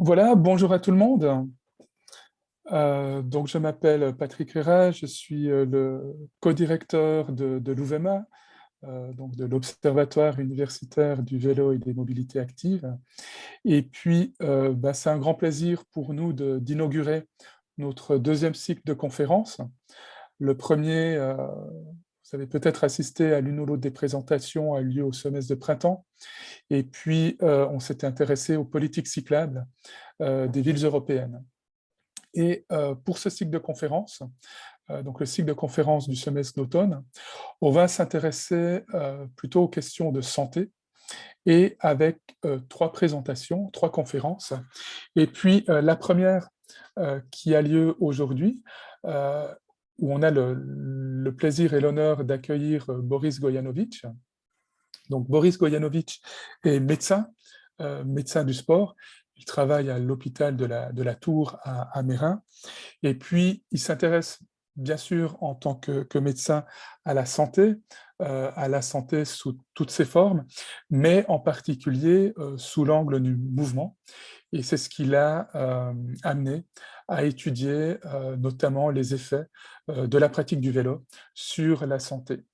Voilà, bonjour à tout le monde. Donc je m'appelle Patrick Rera, je suis le co-directeur de l'UVEMA, donc de l'Observatoire universitaire du vélo et des mobilités actives. Et puis, c'est un grand plaisir pour nous d'inaugurer notre deuxième cycle de conférences. Le premier, vous avez peut-être assisté à l'une ou l'autre des présentations, a eu lieu au semestre de printemps. Et puis, on s'était intéressé aux politiques cyclables des villes européennes. Et pour ce cycle de conférences, donc le cycle de conférences du semestre d'automne, on va s'intéresser plutôt aux questions de santé et avec 3 présentations, 3 conférences. Et puis la première qui a lieu aujourd'hui, où on a le plaisir et l'honneur d'accueillir Boris Gojanovic. Donc Boris Gojanovic est médecin, médecin du sport. Il travaille à l'hôpital de la Tour à Mérin. Et puis, il s'intéresse bien sûr en tant que médecin à la santé sous toutes ses formes, mais en particulier sous l'angle du mouvement. Et c'est ce qui l'a amené à étudier notamment les effets de la pratique du vélo sur la santé.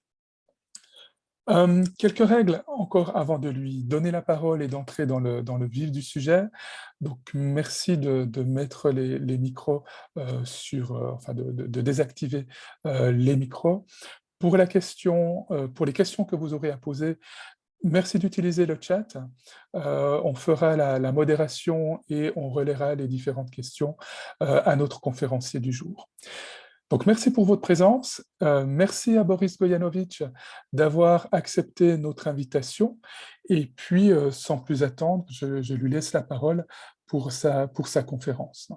Quelques règles encore avant de lui donner la parole et d'entrer dans le vif du sujet. Donc merci de mettre les micros enfin de désactiver les micros. Pour la question, pour les questions que vous aurez à poser, merci d'utiliser le chat. On fera la modération et on relaiera les différentes questions à notre conférencier du jour. Donc merci pour votre présence. Merci à Boris Gojanovic d'avoir accepté notre invitation. Et puis, sans plus attendre, je lui laisse la parole pour sa conférence.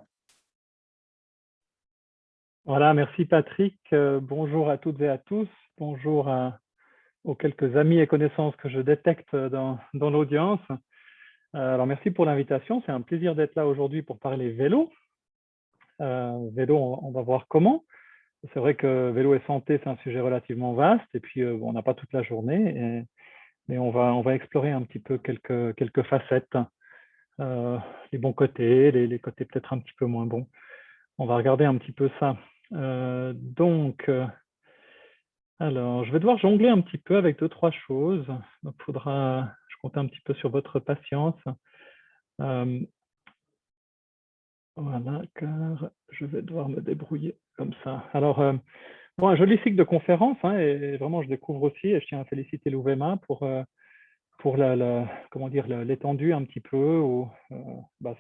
Voilà, merci Patrick. Bonjour à toutes et à tous. Bonjour aux quelques amis et connaissances que je détecte dans l'audience. Alors, merci pour l'invitation. C'est un plaisir d'être là aujourd'hui pour parler vélo. Vélo, on va voir comment. C'est vrai que vélo et santé, c'est un sujet relativement vaste. Et puis, on n'a pas toute la journée. Mais on va explorer un petit peu quelques facettes. Les bons côtés, les côtés peut-être un petit peu moins bons. On va regarder un petit peu ça. Alors, je vais devoir jongler un petit peu avec deux, trois choses. Donc, je compte un petit peu sur votre patience. Voilà, car je vais devoir me débrouiller comme ça. Alors, bon, un joli cycle de conférences, hein, et vraiment, je découvre aussi, et je tiens à féliciter l'UVEMA pour comment dire, l'étendue un petit peu.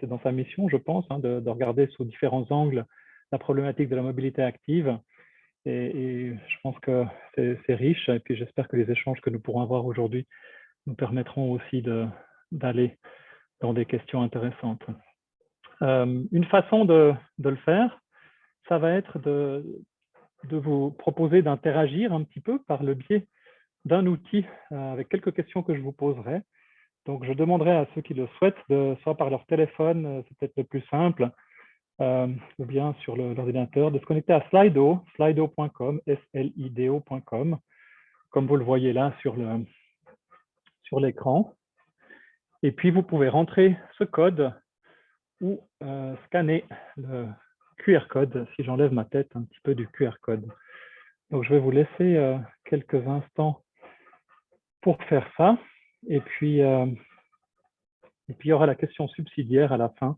C'est dans sa mission, je pense, hein, de regarder sous différents angles la problématique de la mobilité active. Et je pense que c'est riche. Et puis, j'espère que les échanges que nous pourrons avoir aujourd'hui nous permettront aussi d'aller dans des questions intéressantes. Une façon de le faire, ça va être de vous proposer d'interagir un petit peu par le biais d'un outil avec quelques questions que je vous poserai. Donc, je demanderai à ceux qui le souhaitent, soit par leur téléphone, c'est peut-être le plus simple, ou bien sur l'ordinateur, de se connecter à Slido, slido.com, slido.com, comme vous le voyez là sur l'écran. Et puis, vous pouvez rentrer ce code ou scanner le QR code, si j'enlève ma tête un petit peu du QR code. Donc, je vais vous laisser quelques instants pour faire ça. Et puis, il y aura la question subsidiaire à la fin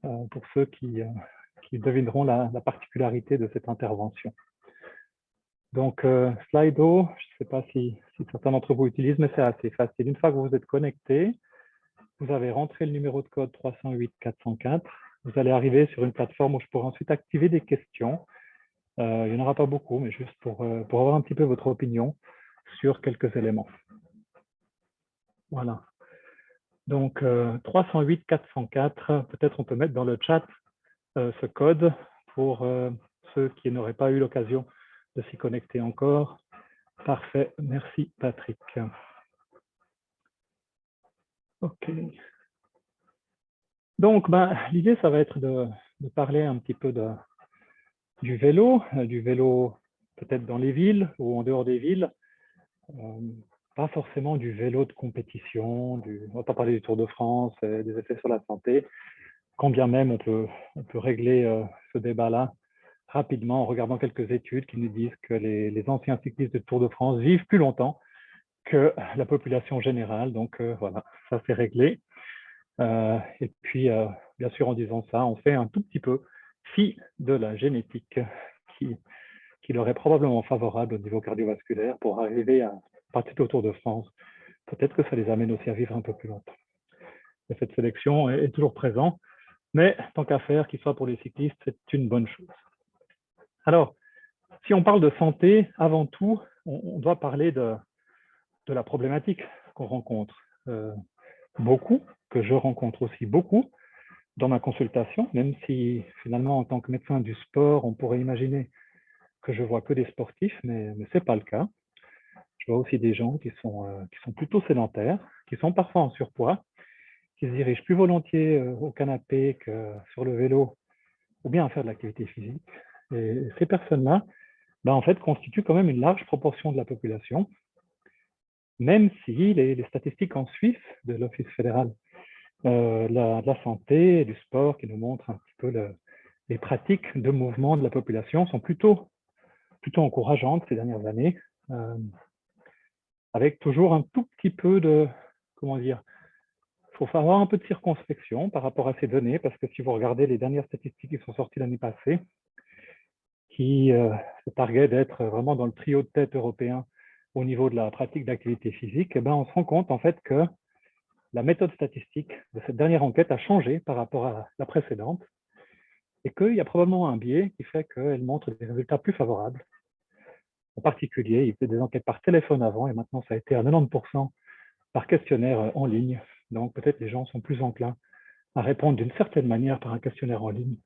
pour ceux qui devineront la particularité de cette intervention. Donc, Slido, je ne sais pas si certains d'entre vous utilisent, mais c'est assez facile. Une fois que vous vous êtes connecté, vous avez rentré le numéro de code 308 404. Vous allez arriver sur une plateforme où je pourrai ensuite activer des questions. Il n'y en aura pas beaucoup, mais juste pour avoir un petit peu votre opinion sur quelques éléments. Voilà. Donc, 308 404, peut-être on peut mettre dans le chat ce code pour ceux qui n'auraient pas eu l'occasion de s'y connecter encore. Parfait, merci Patrick. OK. Donc, l'idée, ça va être de parler un petit peu du vélo peut-être dans les villes ou en dehors des villes. Pas forcément du vélo de compétition, on ne va pas parler du Tour de France, des effets sur la santé. quand bien même on peut régler ce débat-là rapidement en regardant quelques études qui nous disent que les anciens cyclistes de Tour de France vivent plus longtemps que la population générale. Donc voilà, ça c'est réglé. Et puis, bien sûr, en disant ça, on fait un tout petit peu fi de la génétique qui leur est probablement favorable au niveau cardiovasculaire pour arriver à partir au Tour de France. Peut-être que ça les amène aussi à vivre un peu plus longtemps. Et cette sélection est toujours présente, mais tant qu'à faire, qu'il soit pour les cyclistes, c'est une bonne chose. Alors, si on parle de santé, avant tout, on doit parler de la problématique qu'on rencontre beaucoup, que je rencontre aussi beaucoup dans ma consultation, même si finalement, en tant que médecin du sport, on pourrait imaginer que je vois que des sportifs, mais ce n'est pas le cas. Je vois aussi des gens qui sont plutôt sédentaires, qui sont parfois en surpoids, qui se dirigent plus volontiers au canapé que sur le vélo ou bien à faire de l'activité physique. Et ces personnes-là, en fait, constituent quand même une large proportion de la population, même si les statistiques en Suisse de l'Office fédéral de la santé et du sport qui nous montrent un petit peu les pratiques de mouvement de la population sont plutôt encourageantes ces dernières années, avec toujours un tout petit peu de, comment dire, il faut avoir un peu de circonspection par rapport à ces données, parce que si vous regardez les dernières statistiques qui sont sorties l'année passée, qui se targuaient d'être vraiment dans le trio de tête européen au niveau de la pratique d'activité physique, eh ben, on se rend compte en fait que la méthode statistique de cette dernière enquête a changé par rapport à la précédente et qu'il y a probablement un biais qui fait qu'elle montre des résultats plus favorables. En particulier, il faisait des enquêtes par téléphone avant et maintenant ça a été à 90% par questionnaire en ligne. Donc peut-être les gens sont plus enclins à répondre d'une certaine manière par un questionnaire en ligne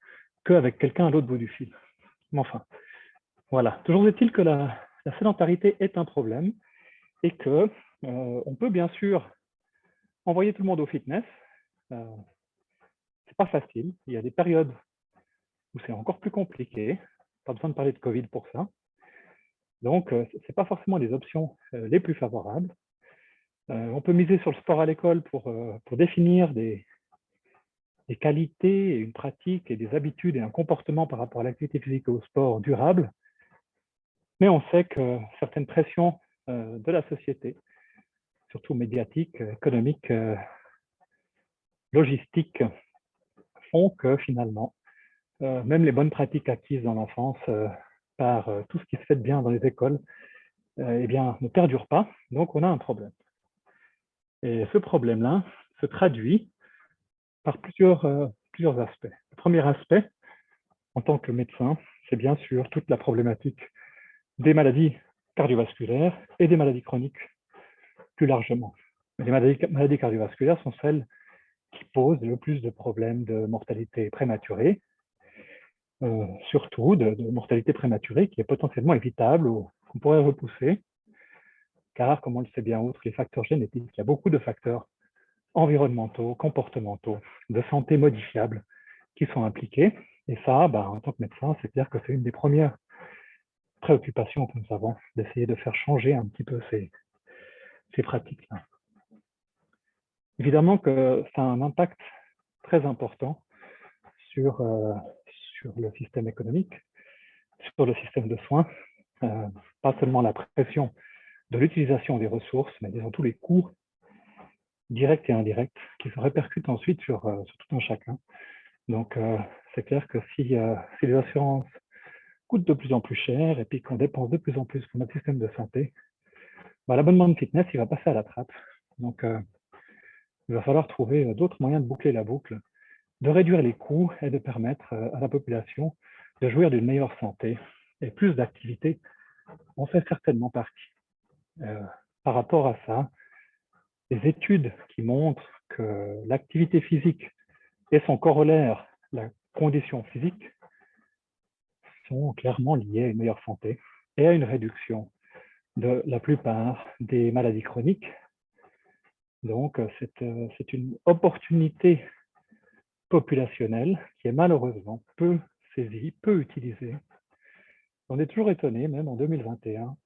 qu'avec quelqu'un à l'autre bout du fil. Mais enfin, voilà. Toujours est-il que la sédentarité est un problème et que on peut bien sûr envoyer tout le monde au fitness. C'est pas facile. Il y a des périodes où c'est encore plus compliqué. Pas besoin de parler de Covid pour ça. Donc, ce n'est pas forcément les options les plus favorables. On peut miser sur le sport à l'école pour définir des qualités, une pratique et des habitudes et un comportement par rapport à l'activité physique et au sport durable. Mais on sait que certaines pressions de la société, surtout médiatiques, économiques, logistiques, font que finalement, même les bonnes pratiques acquises dans l'enfance par tout ce qui se fait de bien dans les écoles, eh bien, ne perdurent pas. Donc, on a un problème. Et ce problème-là se traduit par plusieurs aspects. Le premier aspect, en tant que médecin, c'est bien sûr toute la problématique des maladies cardiovasculaires et des maladies chroniques plus largement. Les maladies cardiovasculaires sont celles qui posent le plus de problèmes de mortalité prématurée, surtout de mortalité prématurée qui est potentiellement évitable ou qu'on pourrait repousser, car, comme on le sait bien, outre les facteurs génétiques, il y a beaucoup de facteurs environnementaux, comportementaux, de santé modifiables qui sont impliqués. Et ça, en tant que médecin, c'est clair que c'est une des premières préoccupations que nous avons, d'essayer de faire changer un petit peu ces pratiques-là. Évidemment que ça a un impact très important sur le système économique, sur le système de soins, pas seulement la pression de l'utilisation des ressources, mais disons tous les coûts directs et indirects qui se répercutent ensuite sur tout un chacun. Donc, c'est clair que si les assurances coûtent de plus en plus cher et puis qu'on dépense de plus en plus pour notre système de santé, l'abonnement de fitness, il va passer à la trappe. Donc, il va falloir trouver d'autres moyens de boucler la boucle, de réduire les coûts et de permettre à la population de jouir d'une meilleure santé et plus d'activité. On fait certainement partie. Par rapport à ça, les études qui montrent que l'activité physique et son corollaire, la condition physique, sont clairement liées à une meilleure santé et à une réduction de la plupart des maladies chroniques. Donc, c'est une opportunité populationnelle qui est malheureusement peu saisie, peu utilisée. On est toujours étonné, même en 2021,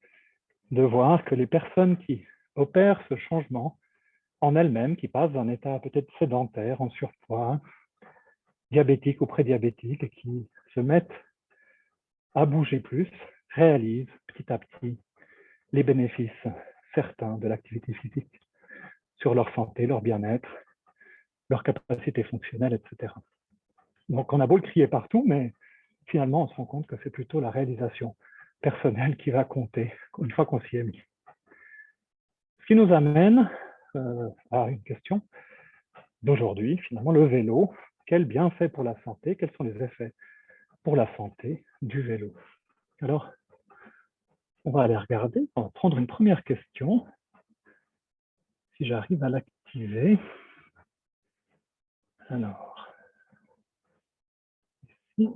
de voir que les personnes qui opèrent ce changement en elles-mêmes, qui passent d'un état peut-être sédentaire, en surpoids, diabétiques ou prédiabétiques et qui se mettent à bouger plus, réalisent petit à petit les bénéfices certains de l'activité physique sur leur santé, leur bien-être, leur capacité fonctionnelle, etc. Donc on a beau le crier partout, mais finalement on se rend compte que c'est plutôt la réalisation personnelle qui va compter une fois qu'on s'y est mis. Ce qui nous amène à une question d'aujourd'hui, finalement le vélo, quel bienfait pour la santé, quels sont les effets pour la santé du vélo? Alors, on va aller regarder, on va prendre une première question, si j'arrive à l'activer. Alors, ici,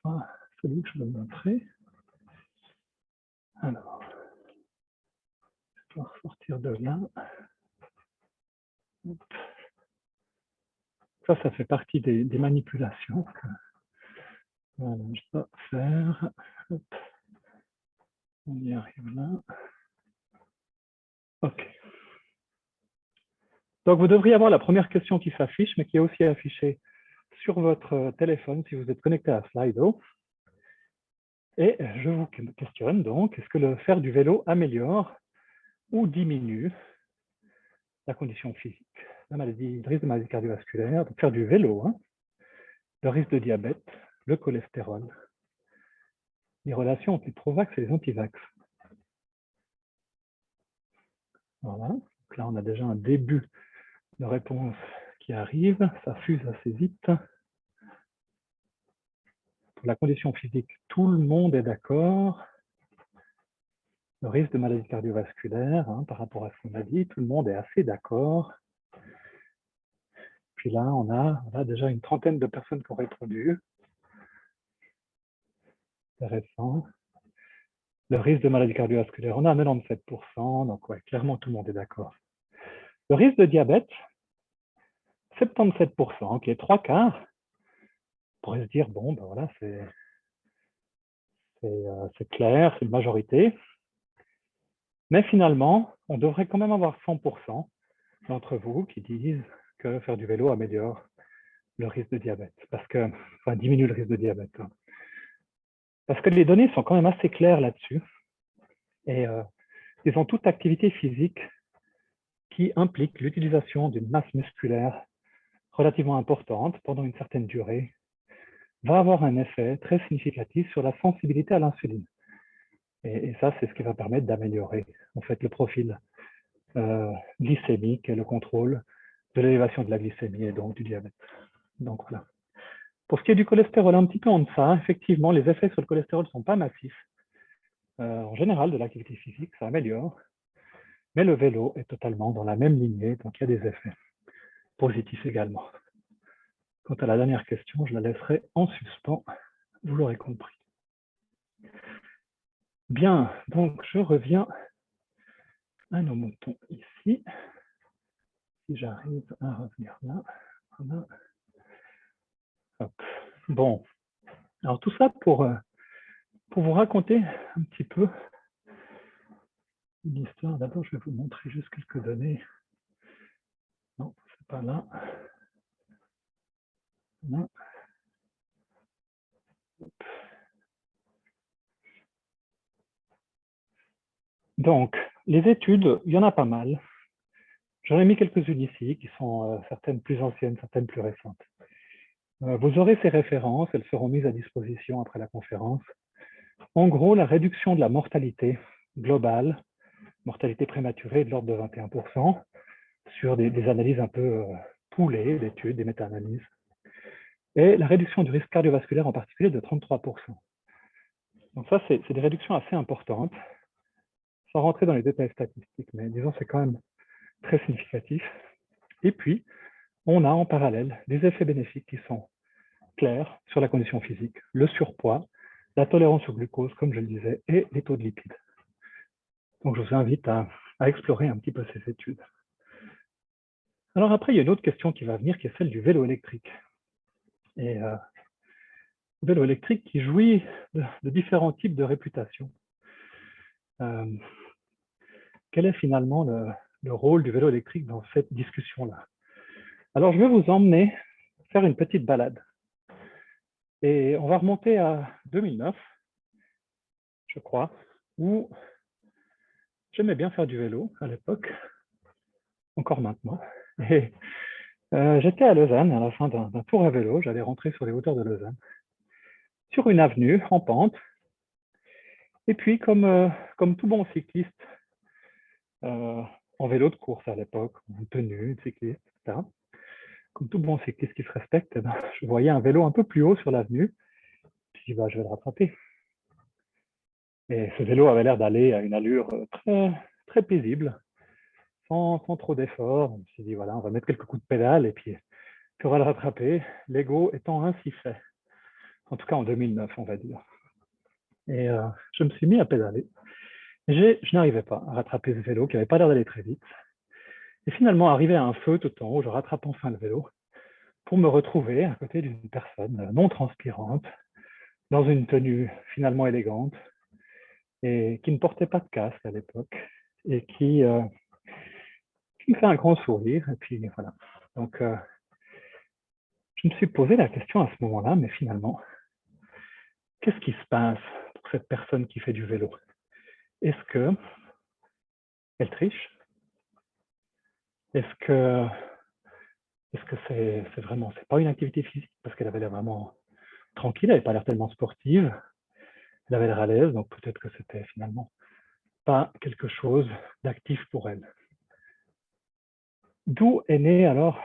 ça, celui que je veux montrer. Alors, je vais sortir de là. Ça fait partie des manipulations que voilà, je dois faire. Hop. On y arrive là. OK. Donc, vous devriez avoir la première question qui s'affiche, mais qui est aussi affichée sur votre téléphone si vous êtes connecté à Slido. Et je vous questionne donc, est-ce que le faire du vélo améliore ou diminue la condition physique, le risque de maladie cardiovasculaire, donc faire du vélo, hein, le risque de diabète, le cholestérol, les relations entre les pro-vax et les anti-vax. Voilà, donc là on a déjà un début de réponse qui arrive, ça fuse assez vite. Pour la condition physique, tout le monde est d'accord. Le risque de maladie cardiovasculaire, hein, par rapport à ce qu'on a dit, tout le monde est assez d'accord. Puis là, on a déjà une trentaine de personnes qui ont répondu. Intéressant. Le risque de maladie cardiovasculaire, on a 97%, donc ouais, clairement tout le monde est d'accord. Le risque de diabète, 77%, ok, 3/4. On pourrait se dire, bon, ben voilà, c'est clair, c'est une majorité. Mais finalement, on devrait quand même avoir 100% d'entre vous qui disent que faire du vélo améliore le risque de diabète, enfin diminue le risque de diabète. Parce que les données sont quand même assez claires là-dessus. Et disons, toute activité physique qui implique l'utilisation d'une masse musculaire relativement importante pendant une certaine durée va avoir un effet très significatif sur la sensibilité à l'insuline. Et ça, c'est ce qui va permettre d'améliorer en fait le profil glycémique et le contrôle de l'élévation de la glycémie et donc du diabète. Donc voilà. Pour ce qui est du cholestérol, un petit peu en deçà, effectivement, les effets sur le cholestérol ne sont pas massifs. En général, de l'activité physique, ça améliore. Mais le vélo est totalement dans la même lignée, donc il y a des effets positifs également. Quant à la dernière question, je la laisserai en suspens, vous l'aurez compris. Bien, donc je reviens à nos moutons ici. Si j'arrive à revenir là. Voilà. Hop. Bon, alors tout ça pour vous raconter un petit peu une histoire. D'abord, je vais vous montrer juste quelques données. Non, c'est pas là. Non. Donc, les études, il y en a pas mal. J'en ai mis quelques-unes ici, qui sont certaines plus anciennes, certaines plus récentes. Vous aurez ces références, elles seront mises à disposition après la conférence. En gros, la réduction de la mortalité globale, mortalité prématurée est de l'ordre de 21%, sur des analyses un peu poolées d'études, des méta-analyses. Et la réduction du risque cardiovasculaire en particulier de 33%. Donc ça, c'est des réductions assez importantes, sans rentrer dans les détails statistiques, mais disons c'est quand même très significatif. Et puis, on a en parallèle des effets bénéfiques qui sont clairs sur la condition physique, le surpoids, la tolérance au glucose, comme je le disais, et les taux de lipides. Donc je vous invite à explorer un petit peu ces études. Alors après, il y a une autre question qui va venir, qui est celle du vélo électrique. Et le vélo électrique qui jouit de différents types de réputation. Quel est finalement le rôle du vélo électrique dans cette discussion-là. Alors, je vais vous emmener faire une petite balade. Et on va remonter à 2009, je crois, où j'aimais bien faire du vélo à l'époque, encore maintenant. Et j'étais à Lausanne, à la fin d'un tour à vélo, j'allais rentrer sur les hauteurs de Lausanne, sur une avenue en pente. Et puis, comme tout bon cycliste, en vélo de course à l'époque, en tenue de cycliste, etc., comme tout bon cycliste qui se respecte, ben, je voyais un vélo un peu plus haut sur l'avenue. Je me suis dit, bah, je vais le rattraper. Et ce vélo avait l'air d'aller à une allure très, très paisible, sans trop d'efforts. Je me suis dit, voilà, on va mettre quelques coups de pédale et puis tu auras le rattraper, l'ego étant ainsi fait. En tout cas en 2009, on va dire. Et je me suis mis à pédaler. Et je n'arrivais pas à rattraper ce vélo qui n'avait pas l'air d'aller très vite. Et finalement, arrivé à un feu tout en haut, je rattrape enfin le vélo pour me retrouver à côté d'une personne non transpirante, dans une tenue finalement élégante, et qui ne portait pas de casque à l'époque, et qui me fait un grand sourire. Et puis voilà. Donc, je me suis posé la question à ce moment-là, mais finalement, qu'est-ce qui se passe pour cette personne qui fait du vélo? Est-ce qu'elle triche? Est-ce que c'est vraiment, c'est pas une activité physique parce qu'elle avait l'air vraiment tranquille, elle n'avait pas l'air tellement sportive, elle avait l'air à l'aise, donc peut-être que c'était finalement pas quelque chose d'actif pour elle. D'où est née alors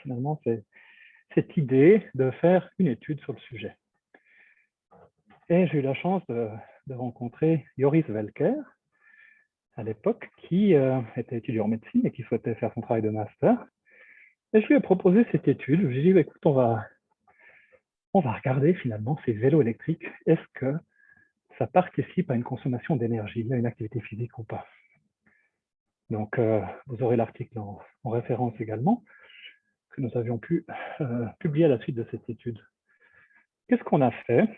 finalement cette idée de faire une étude sur le sujet. Et j'ai eu la chance de rencontrer Joris Welker à l'époque, qui était étudiant en médecine et qui souhaitait faire son travail de master. Et je lui ai proposé cette étude. Je lui ai dit, écoute, on va regarder finalement ces vélos électriques. Est-ce que ça participe à une consommation d'énergie, à une activité physique ou pas? Donc, vous aurez l'article en référence également, que nous avions pu publier à la suite de cette étude. Qu'est-ce qu'on a fait?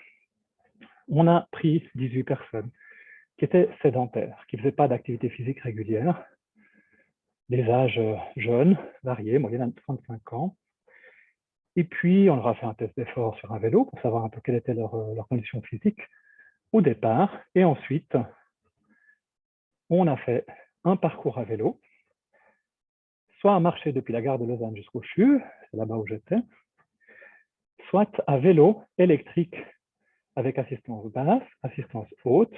On a pris 18 personnes qui étaient sédentaires, qui ne faisaient pas d'activité physique régulière, des âges jeunes, variés, moyenne de 35 ans. Et puis, on leur a fait un test d'effort sur un vélo pour savoir un peu quelle était leur condition physique au départ. Et ensuite, on a fait un parcours à vélo, soit à marcher depuis la gare de Lausanne jusqu'au CHU, c'est là-bas où j'étais, soit à vélo électrique avec assistance basse, assistance haute,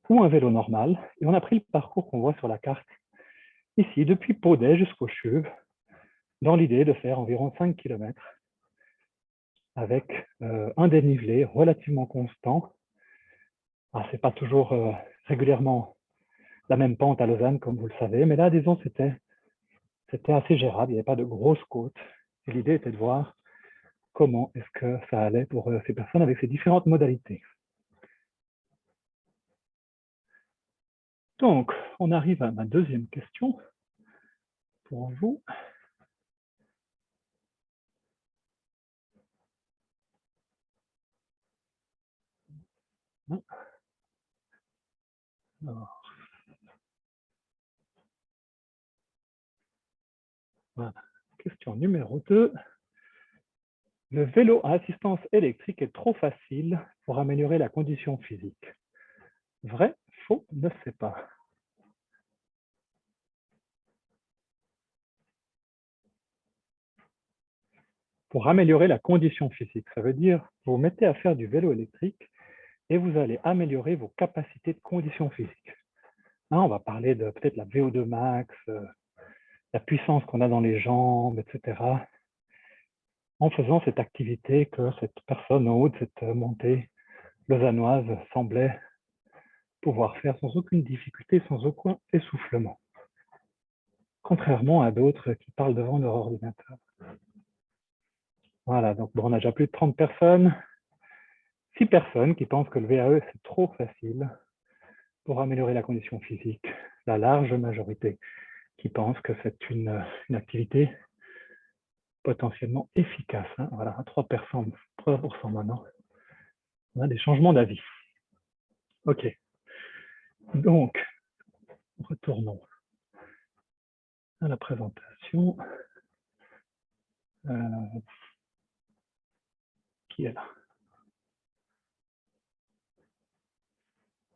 ou un vélo normal. Et on a pris le parcours qu'on voit sur la carte ici, depuis Paudet jusqu'au CHU, dans l'idée de faire environ 5 km avec un dénivelé relativement constant. Ce n'est pas toujours régulièrement la même pente à Lausanne, comme vous le savez, mais là, disons, c'était assez gérable, il n'y avait pas de grosses côtes. Et l'idée était de voir comment est-ce que ça allait pour ces personnes avec ces différentes modalités. Donc, on arrive à ma deuxième question pour vous. Alors, voilà. Question numéro 2. Le vélo à assistance électrique est trop facile pour améliorer la condition physique. Vrai, faux, ne sais pas. Pour améliorer la condition physique, ça veut dire vous vous mettez à faire du vélo électrique et vous allez améliorer vos capacités de condition physique. On va parler de peut-être la VO2 max, la puissance qu'on a dans les jambes, etc. En faisant cette activité que cette personne en haut de cette montée lausannoise semblait pouvoir faire sans aucune difficulté, sans aucun essoufflement. Contrairement à d'autres qui parlent devant leur ordinateur. Voilà, donc bon, on a déjà plus de 30 personnes, 6 personnes qui pensent que le VAE c'est trop facile pour améliorer la condition physique. La large majorité qui pense que c'est une activité potentiellement efficace. Voilà, à 3% maintenant. On a des changements d'avis. OK. Donc, retournons à la présentation qui est là.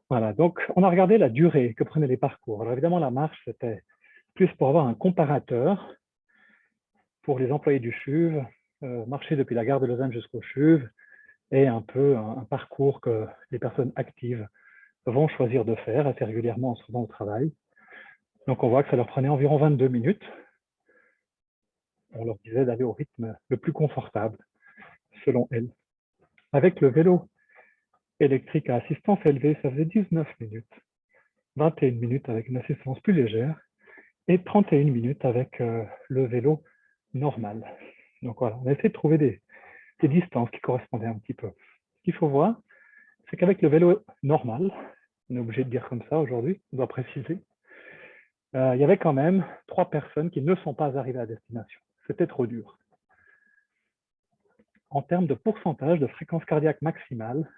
Voilà, donc on a regardé la durée que prenaient les parcours. Alors évidemment, la marche, c'était plus pour avoir un comparateur pour les employés du CHUV, marcher depuis la gare de Lausanne jusqu'au CHUV, et un peu un parcours que les personnes actives vont choisir de faire assez régulièrement en se rendant au travail. Donc on voit que ça leur prenait environ 22 minutes. On leur disait d'aller au rythme le plus confortable, selon elles. Avec le vélo électrique à assistance élevée, ça faisait 19 minutes, 21 minutes avec une assistance plus légère, et 31 minutes avec le vélo normal. Donc voilà, on a essayé de trouver des distances qui correspondaient un petit peu. Ce qu'il faut voir, c'est qu'avec le vélo normal, on est obligé de dire comme ça aujourd'hui, on doit préciser, il y avait quand même 3 personnes qui ne sont pas arrivées à destination. C'était trop dur. En termes de pourcentage de fréquence cardiaque maximale,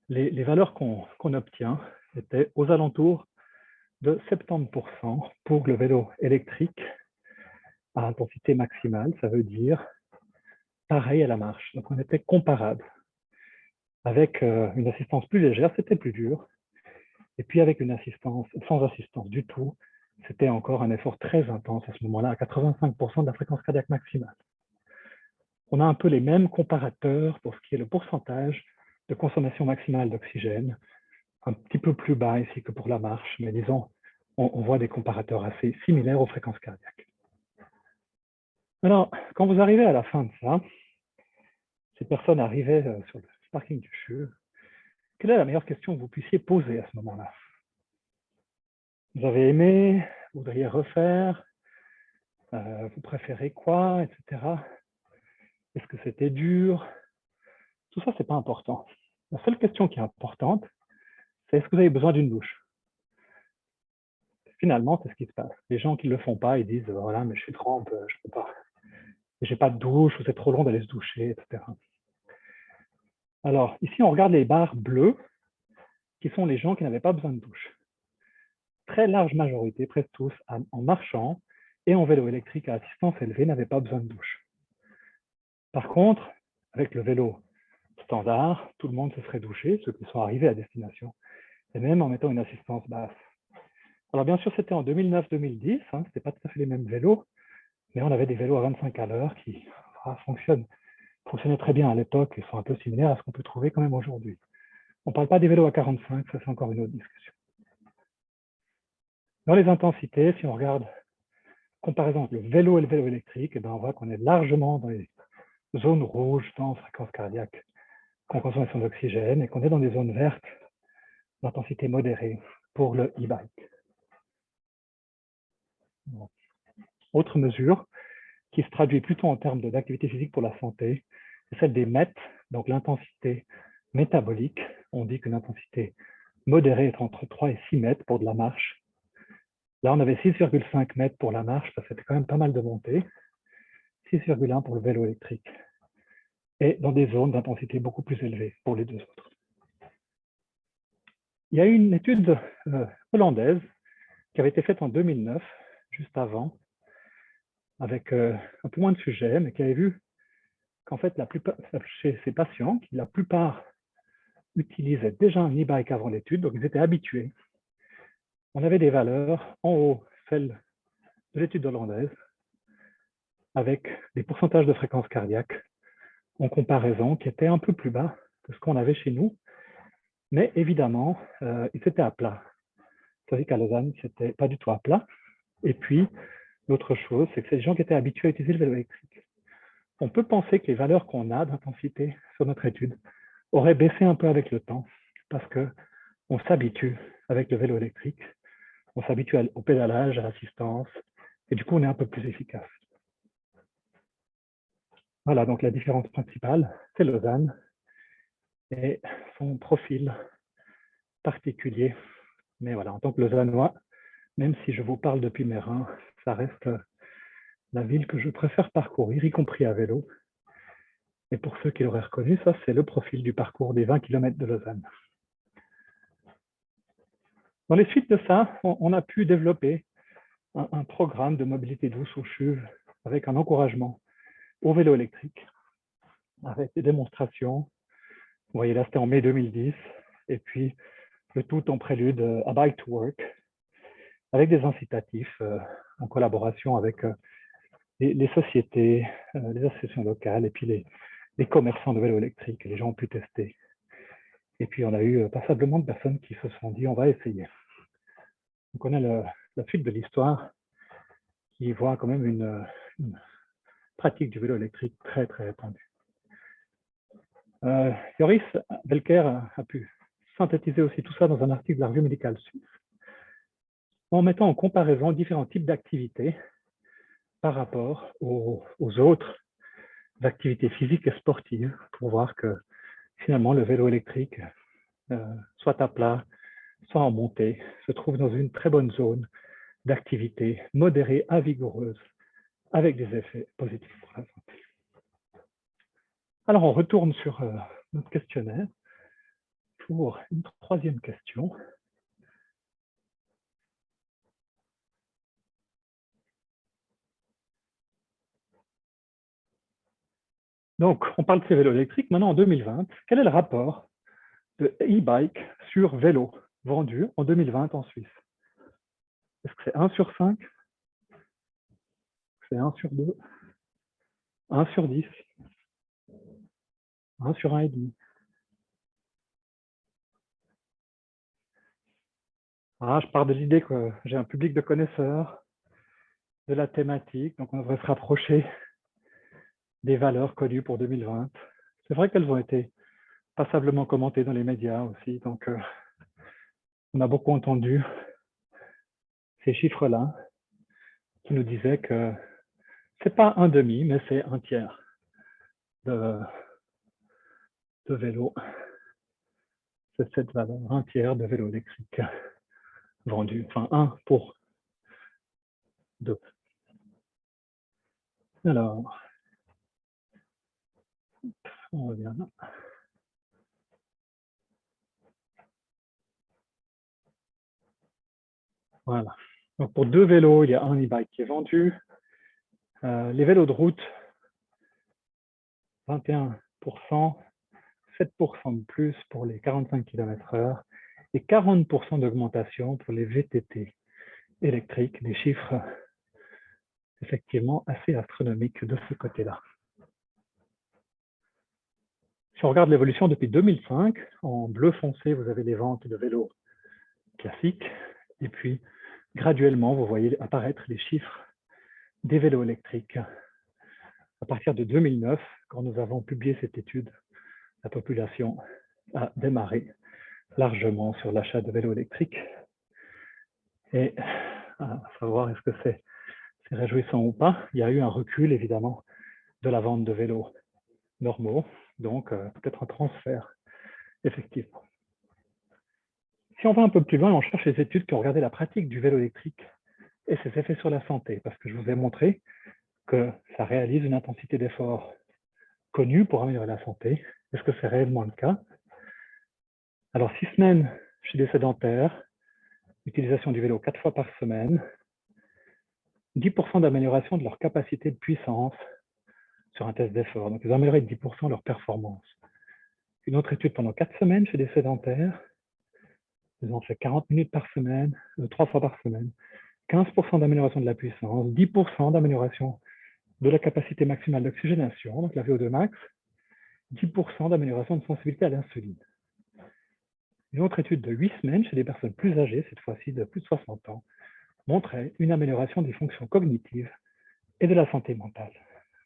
les valeurs qu'on obtient étaient aux alentours de 70% pour le vélo électrique à intensité maximale, ça veut dire pareil à la marche. Donc on était comparable. Avec une assistance plus légère, c'était plus dur. Et puis avec une assistance, sans assistance du tout, c'était encore un effort très intense à ce moment-là, à 85% de la fréquence cardiaque maximale. On a un peu les mêmes comparateurs pour ce qui est le pourcentage de consommation maximale d'oxygène, un petit peu plus bas ici que pour la marche, mais disons, on voit des comparateurs assez similaires aux fréquences cardiaques. Alors, quand vous arrivez à la fin de ça, ces personnes arrivaient sur le parking du CHUV, quelle est la meilleure question que vous puissiez poser à ce moment-là? Vous avez aimé, vous voudriez refaire, vous préférez quoi, etc. Est-ce que c'était dur? Tout ça, ce n'est pas important. La seule question qui est importante, c'est est-ce que vous avez besoin d'une douche? Finalement, c'est ce qui se passe. Les gens qui ne le font pas, ils disent, voilà, mais je suis trempe, je ne peux pas. J'ai pas de douche, ou c'est trop long d'aller se doucher, etc. Alors, ici, on regarde les barres bleues, qui sont les gens qui n'avaient pas besoin de douche. Très large majorité, presque tous, en marchant et en vélo électrique à assistance élevée, n'avaient pas besoin de douche. Par contre, avec le vélo standard, tout le monde se serait douché, ceux qui sont arrivés à destination, et même en mettant une assistance basse. Alors bien sûr, c'était en 2009-2010, ce n'était pas tout à fait les mêmes vélos, mais on avait des vélos à 25 à l'heure qui fonctionnaient très bien à l'époque et sont un peu similaires à ce qu'on peut trouver quand même aujourd'hui. On ne parle pas des vélos à 45, ça c'est encore une autre discussion. Dans les intensités, si on regarde comparaison entre le vélo et le vélo électrique, on voit qu'on est largement dans les zones rouges, dans fréquence cardiaque, consommation d'oxygène, et qu'on est dans des zones vertes d'intensité modérée pour le e-bike. Bon. Autre mesure qui se traduit plutôt en termes d'activité physique pour la santé, c'est celle des MET, donc l'intensité métabolique. On dit qu'une intensité modérée est entre 3 et 6 mètres pour de la marche. Là, on avait 6,5 mètres pour la marche, parce que c'était quand même pas mal de montée, 6,1 pour le vélo électrique, et dans des zones d'intensité beaucoup plus élevées pour les deux autres. Il y a eu une étude hollandaise qui avait été faite en 2009, juste avant, avec un peu moins de sujets, mais qui avait vu qu'en fait, chez ces patients, la plupart utilisaient déjà un e-bike avant l'étude, donc ils étaient habitués. On avait des valeurs en haut, celles de l'étude hollandaise, avec des pourcentages de fréquence cardiaque en comparaison qui étaient un peu plus bas que ce qu'on avait chez nous, mais évidemment, ils étaient à plat. Vous savez qu'à Lausanne, c'était pas du tout à plat. Et puis, l'autre chose, c'est que c'est des gens qui étaient habitués à utiliser le vélo électrique. On peut penser que les valeurs qu'on a d'intensité sur notre étude auraient baissé un peu avec le temps, parce qu'on s'habitue avec le vélo électrique, on s'habitue au pédalage, à l'assistance, et du coup, on est un peu plus efficace. Voilà, donc la différence principale, c'est Lausanne et son profil particulier. Mais voilà, en tant que Lausannois, même si je vous parle depuis mes reins, ça reste la ville que je préfère parcourir, y compris à vélo. Et pour ceux qui l'auraient reconnu, ça, c'est le profil du parcours des 20 km de Lausanne. Dans les suites de ça, on a pu développer un programme de mobilité douce au CHUV avec un encouragement au vélo électrique, avec des démonstrations. Vous voyez là, c'était en mai 2010, et puis le tout en prélude à Bike to Work, avec des incitatifs en collaboration avec les sociétés, les associations locales, et puis les commerçants de vélos électriques. Les gens ont pu tester. Et puis, on a eu passablement de personnes qui se sont dit, on va essayer. On connaît la suite de l'histoire qui voit quand même une pratique du vélo électrique très, très répandue. Joris Belker a pu synthétiser aussi tout ça dans un article de la revue médicale suisse, en mettant en comparaison différents types d'activités par rapport aux autres activités physiques et sportives, pour voir que finalement le vélo électrique, soit à plat, soit en montée, se trouve dans une très bonne zone d'activité modérée à vigoureuse, avec des effets positifs pour la santé. Alors, on retourne sur notre questionnaire pour une troisième question. Donc, on parle de ces vélos électriques. Maintenant, en 2020, quel est le rapport de e-bike sur vélo vendu en 2020 en Suisse? Est-ce que c'est 1 sur 5? C'est 1 sur 2? 1 sur 10? 1 sur 1,5? Je pars de l'idée que j'ai un public de connaisseurs de la thématique, donc on devrait se rapprocher des valeurs connues pour 2020. C'est vrai qu'elles ont été passablement commentées dans les médias aussi, donc on a beaucoup entendu ces chiffres-là qui nous disaient que c'est pas un demi, mais c'est un tiers de vélos. C'est cette valeur, un tiers de vélos électriques vendus, enfin 1 pour 2. Alors, on revient là. Voilà. Donc pour 2 vélos, il y a un e-bike qui est vendu. Les vélos de route, 21%, 7% de plus pour les 45 km/h et 40% d'augmentation pour les VTT électriques, des chiffres effectivement assez astronomiques de ce côté-là. Si on regarde l'évolution depuis 2005, en bleu foncé, vous avez les ventes de vélos classiques, et puis graduellement, vous voyez apparaître les chiffres des vélos électriques. À partir de 2009, quand nous avons publié cette étude, la population a démarré largement sur l'achat de vélos électriques. Et à savoir est-ce que c'est réjouissant ou pas, il y a eu un recul évidemment de la vente de vélos normaux, donc peut-être un transfert, effectivement. Si on va un peu plus loin, on cherche les études qui ont regardé la pratique du vélo électrique et ses effets sur la santé, parce que je vous ai montré que ça réalise une intensité d'effort connue pour améliorer la santé. Est-ce que c'est réellement le cas? Alors, 6 semaines chez des sédentaires, utilisation du vélo 4 fois par semaine, 10% d'amélioration de leur capacité de puissance sur un test d'effort. Donc, ils ont amélioré de 10% leur performance. Une autre étude pendant 4 semaines chez des sédentaires, ils ont fait 40 minutes par semaine, 3 fois par semaine, 15% d'amélioration de la puissance, 10% d'amélioration de la capacité maximale d'oxygénation, donc la VO2 max, 10% d'amélioration de sensibilité à l'insuline. Une autre étude de 8 semaines chez des personnes plus âgées, cette fois-ci de plus de 60 ans, montrait une amélioration des fonctions cognitives et de la santé mentale.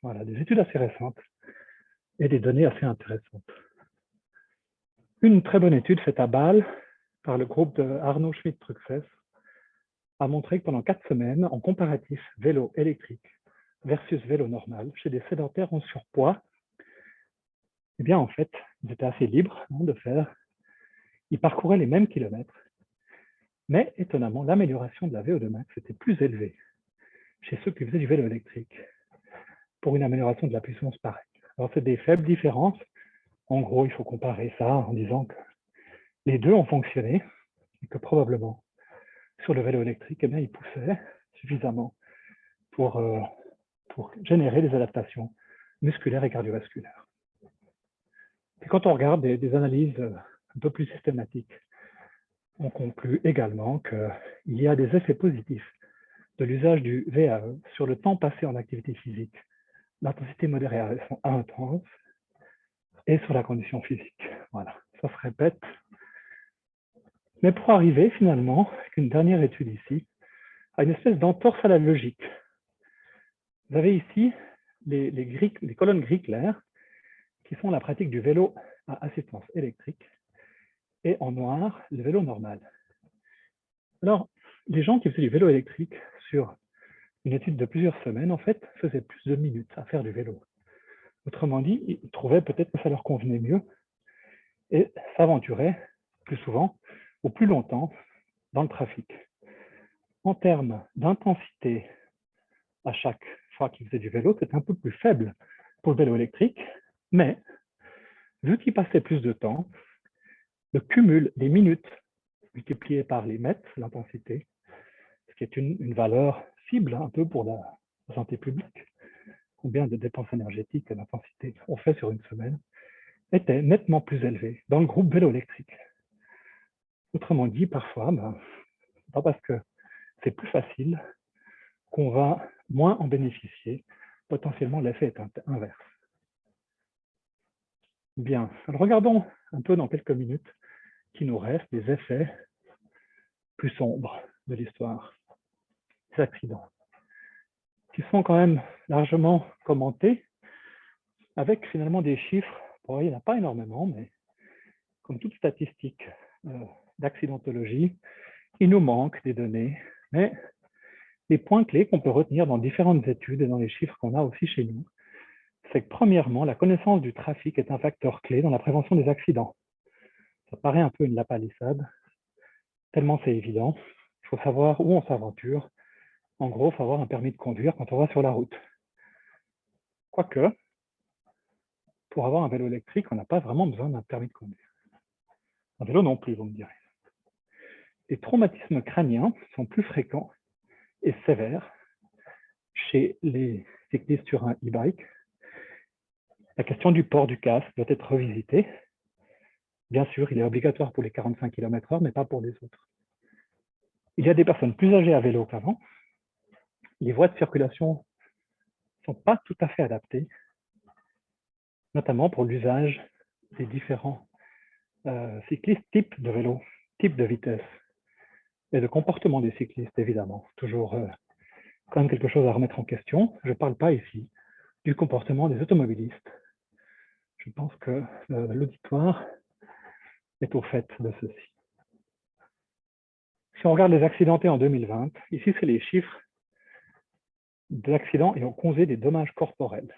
Voilà, des études assez récentes et des données assez intéressantes. Une très bonne étude faite à Bâle par le groupe de Arnaud Schmidt-Truxès a montré que pendant 4 semaines, en comparatif vélo électrique versus vélo normal, chez des sédentaires en surpoids, eh bien en fait, ils étaient assez libres de faire. Ils parcouraient les mêmes kilomètres, mais étonnamment, l'amélioration de la VO2 max était plus élevée chez ceux qui faisaient du vélo électrique pour une amélioration de la puissance pareille. Alors c'est des faibles différences. En gros, il faut comparer ça en disant que les deux ont fonctionné et que probablement sur le vélo électrique, eh bien, ils poussaient suffisamment pour générer des adaptations musculaires et cardiovasculaires. Et quand on regarde des analyses un peu plus systématiques, on conclut également qu'il y a des effets positifs de l'usage du VAE sur le temps passé en activité physique, l'intensité modérée à intense, et sur la condition physique. Voilà, ça se répète. Mais pour arriver finalement, avec une dernière étude ici, à une espèce d'entorse à la logique. Vous avez ici les colonnes gris claires qui sont la pratique du vélo à assistance électrique et en noir, le vélo normal. Alors, les gens qui faisaient du vélo électrique sur une étude de plusieurs semaines, en fait, faisaient plus de minutes à faire du vélo. Autrement dit, ils trouvaient peut-être que ça leur convenait mieux et s'aventuraient plus souvent ou plus longtemps dans le trafic. En termes d'intensité à chaque fois qu'ils faisaient du vélo, c'était un peu plus faible pour le vélo électrique, mais vu qu'ils passaient plus de temps, le cumul des minutes multiplié par les mètres, l'intensité, ce qui est une valeur cible un peu pour la santé publique, combien de dépenses énergétiques et d'intensité on fait sur une semaine, était nettement plus élevé dans le groupe vélo électrique. Autrement dit, parfois, pas parce que c'est plus facile qu'on va moins en bénéficier. Potentiellement, l'effet est inverse. Bien, alors regardons un peu dans quelques minutes qui nous reste des effets plus sombres de l'histoire, des accidents, qui sont quand même largement commentés, avec finalement des chiffres, bon, il n'y en a pas énormément, mais comme toute statistique d'accidentologie, il nous manque des données, mais les points clés qu'on peut retenir dans différentes études et dans les chiffres qu'on a aussi chez nous, c'est que premièrement, la connaissance du trafic est un facteur clé dans la prévention des accidents. Ça paraît un peu une lapalissade, tellement c'est évident. Il faut savoir où on s'aventure. En gros, il faut avoir un permis de conduire quand on va sur la route. Quoique, pour avoir un vélo électrique, on n'a pas vraiment besoin d'un permis de conduire. Un vélo non plus, vous me direz. Les traumatismes crâniens sont plus fréquents et sévères chez les cyclistes sur un e-bike. La question du port du casque doit être revisitée. Bien sûr, il est obligatoire pour les 45 km/h, mais pas pour les autres. Il y a des personnes plus âgées à vélo qu'avant. Les voies de circulation ne sont pas tout à fait adaptées, notamment pour l'usage des différents cyclistes, types de vélo, types de vitesse et de comportement des cyclistes, évidemment. Toujours quand même quelque chose à remettre en question. Je ne parle pas ici du comportement des automobilistes. Je pense que l'auditoire est au fait de ceci. Si on regarde les accidentés en 2020, ici, c'est les chiffres d'accidents ayant causé des dommages corporels.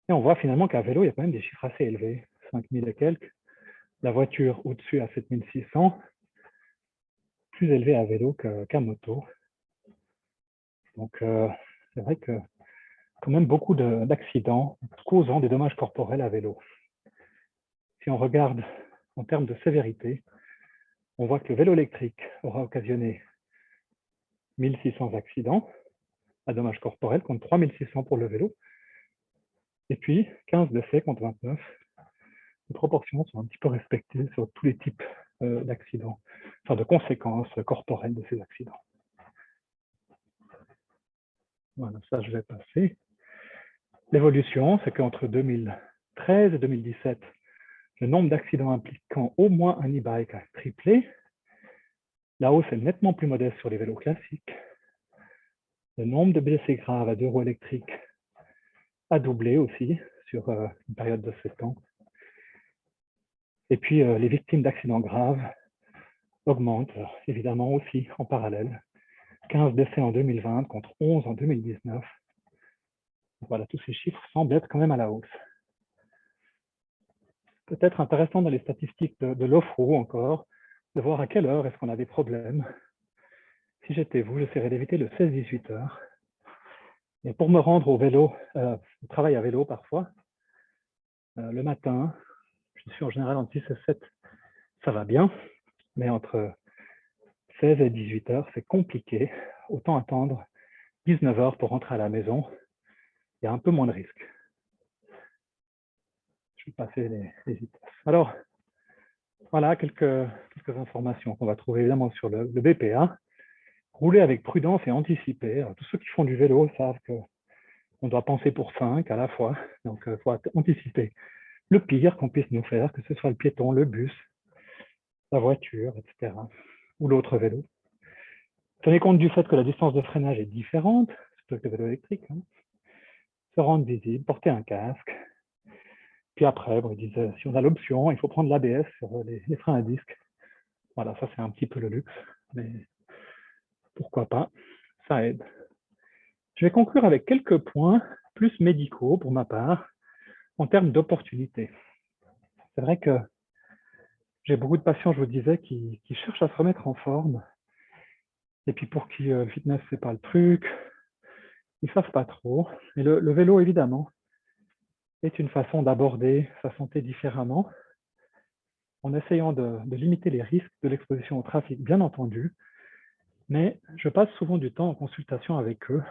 Et on voit finalement qu'à vélo, il y a quand même des chiffres assez élevés, 5000 et quelques. La voiture au-dessus à 7600, plus élevé à vélo qu'à moto. Donc, c'est vrai que quand même beaucoup d'accidents causant des dommages corporels à vélo. Si on regarde en termes de sévérité, on voit que le vélo électrique aura occasionné 1600 accidents à dommages corporels contre 3600 pour le vélo. Et puis, 15 décès contre 29. Les proportions sont un petit peu respectées sur tous les types d'accidents, enfin de conséquences corporelles de ces accidents. Voilà, ça je vais passer. L'évolution, c'est qu'entre 2013 et 2017, le nombre d'accidents impliquant au moins un e-bike a triplé. La hausse est nettement plus modeste sur les vélos classiques. Le nombre de blessés graves à 2 roues électriques a doublé aussi sur une période de 7 ans. Et puis, les victimes d'accidents graves augmentent évidemment aussi en parallèle. 15 décès en 2020 contre 11 en 2019. Voilà, tous ces chiffres semblent être quand même à la hausse. Peut-être intéressant dans les statistiques de l'off-road encore, de voir à quelle heure est-ce qu'on a des problèmes. Si j'étais vous, j'essaierais d'éviter le 16-18 heures. Et pour me rendre au vélo, au travail à vélo parfois, le matin, je suis en général entre 6 et 7, ça va bien, mais entre 16 et 18 heures, c'est compliqué. autant attendre 19 heures pour rentrer à la maison. Il y a un peu moins de risques. Je vais passer les vitesses. Alors, voilà quelques informations qu'on va trouver évidemment sur le BPA. Rouler avec prudence et anticiper. Alors, tous ceux qui font du vélo savent qu'on doit penser pour 5 à la fois. Donc, il faut anticiper le pire qu'on puisse nous faire, que ce soit le piéton, le bus, la voiture, etc. ou l'autre vélo. Tenez compte du fait que la distance de freinage est différente, surtout avec le vélo électrique. Se rendre visible, porter un casque. Puis après, bon, ils disent, si on a l'option, il faut prendre l'ABS sur les freins à disque. Voilà, ça c'est un petit peu le luxe, mais pourquoi pas, ça aide. Je vais conclure avec quelques points plus médicaux pour ma part, en termes d'opportunités. C'est vrai que j'ai beaucoup de patients, je vous disais, qui cherchent à se remettre en forme, et puis pour qui le fitness, c'est pas le truc, ils savent pas trop. Et le vélo, évidemment, est une façon d'aborder sa santé différemment, en essayant de limiter les risques de l'exposition au trafic, bien entendu, mais je passe souvent du temps en consultation avec eux,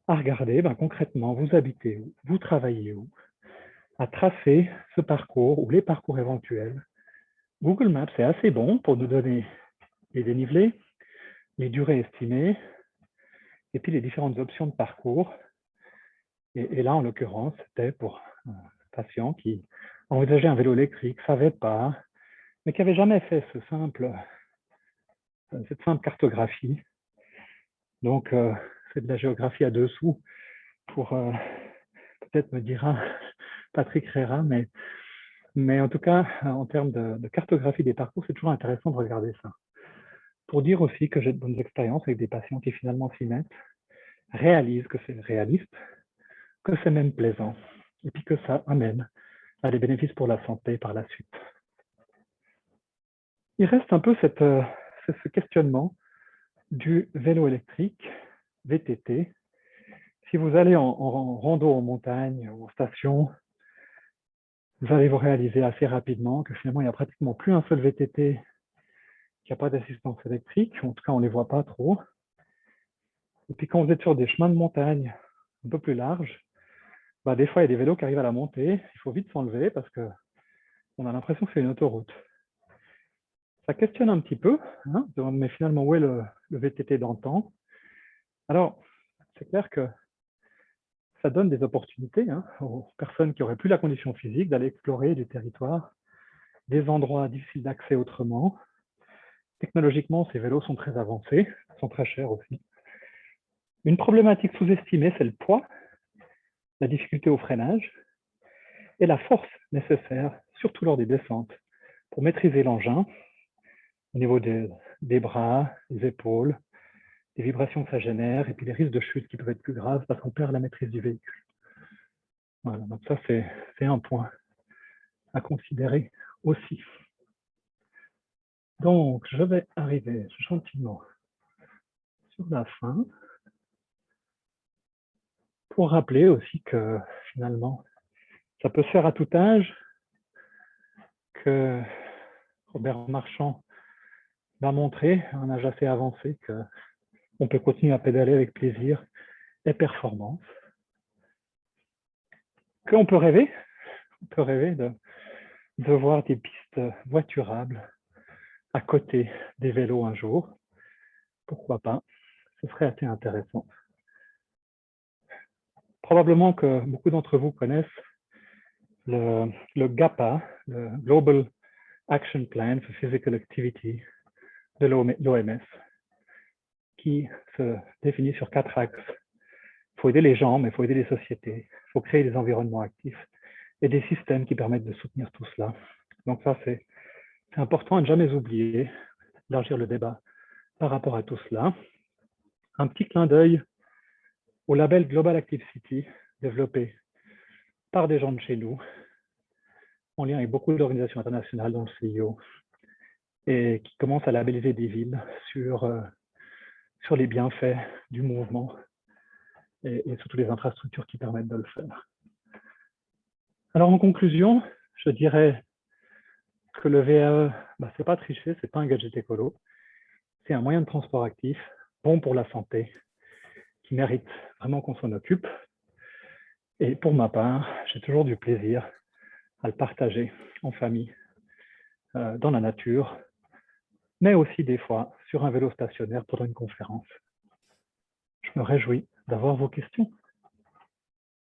à regarder concrètement, vous habitez où, vous travaillez où, à tracer ce parcours ou les parcours éventuels. Google Maps est assez bon pour nous donner les dénivelés, les durées estimées, et puis les différentes options de parcours. Et là, en l'occurrence, c'était pour un patient qui envisageait un vélo électrique, ne savait pas, mais qui n'avait jamais fait cette simple cartographie. Donc, c'est de la géographie à dessous pour, peut-être me dira Patrick Rera, mais en tout cas, en termes de cartographie des parcours, c'est toujours intéressant de regarder ça. Pour dire aussi que j'ai de bonnes expériences avec des patients qui finalement s'y mettent, réalisent que c'est réaliste, que c'est même plaisant, et puis que ça amène à des bénéfices pour la santé par la suite. Il reste un peu ce questionnement du vélo électrique, VTT. Si vous allez en rando en montagne ou en station, vous allez vous réaliser assez rapidement que finalement, il n'y a pratiquement plus un seul VTT qui n'a pas d'assistance électrique. En tout cas, on ne les voit pas trop. Et puis, quand vous êtes sur des chemins de montagne un peu plus larges, des fois, il y a des vélos qui arrivent à la montée. Il faut vite s'enlever parce qu'on a l'impression que c'est une autoroute. Ça questionne un petit peu, hein, mais finalement, où est le VTT d'antan? Alors, c'est clair que ça donne des opportunités aux personnes qui n'auraient plus la condition physique d'aller explorer du territoire, des endroits difficiles d'accès autrement. Technologiquement, ces vélos sont très avancés, sont très chers aussi. Une problématique sous-estimée, c'est le poids, la difficulté au freinage et la force nécessaire, surtout lors des descentes, pour maîtriser l'engin au niveau des bras, des épaules, des vibrations que ça génère, et puis les risques de chute qui peuvent être plus graves parce qu'on perd la maîtrise du véhicule. Voilà, donc ça, c'est un point à considérer aussi. Donc, je vais arriver gentiment sur la fin pour rappeler aussi que finalement, ça peut se faire à tout âge, que Robert Marchand m'a montré à un âge assez avancé qu'on peut continuer à pédaler avec plaisir et performance, qu'on peut rêver, de voir des pistes voiturables à côté des vélos un jour. Pourquoi pas? Ce serait assez intéressant. Probablement que beaucoup d'entre vous connaissent le GAPA, le Global Action Plan for Physical Activity de l'OMS, qui se définit sur 4 axes. Il faut aider les gens, mais il faut aider les sociétés. Il faut créer des environnements actifs et des systèmes qui permettent de soutenir tout cela. Donc ça, c'est important à ne jamais oublier, d'élargir le débat par rapport à tout cela. Un petit clin d'œil au label Global Active City, développé par des gens de chez nous, en lien avec beaucoup d'organisations internationales, dont le CIO, et qui commence à labelliser des villes sur les bienfaits du mouvement et sur toutes les infrastructures qui permettent de le faire. Alors en conclusion, je dirais que le VAE, c'est pas tricher, c'est pas un gadget écolo, c'est un moyen de transport actif bon pour la santé, qui mérite vraiment qu'on s'en occupe. Et pour ma part, j'ai toujours du plaisir à le partager en famille, dans la nature, mais aussi des fois sur un vélo stationnaire pendant une conférence. Je me réjouis d'avoir vos questions.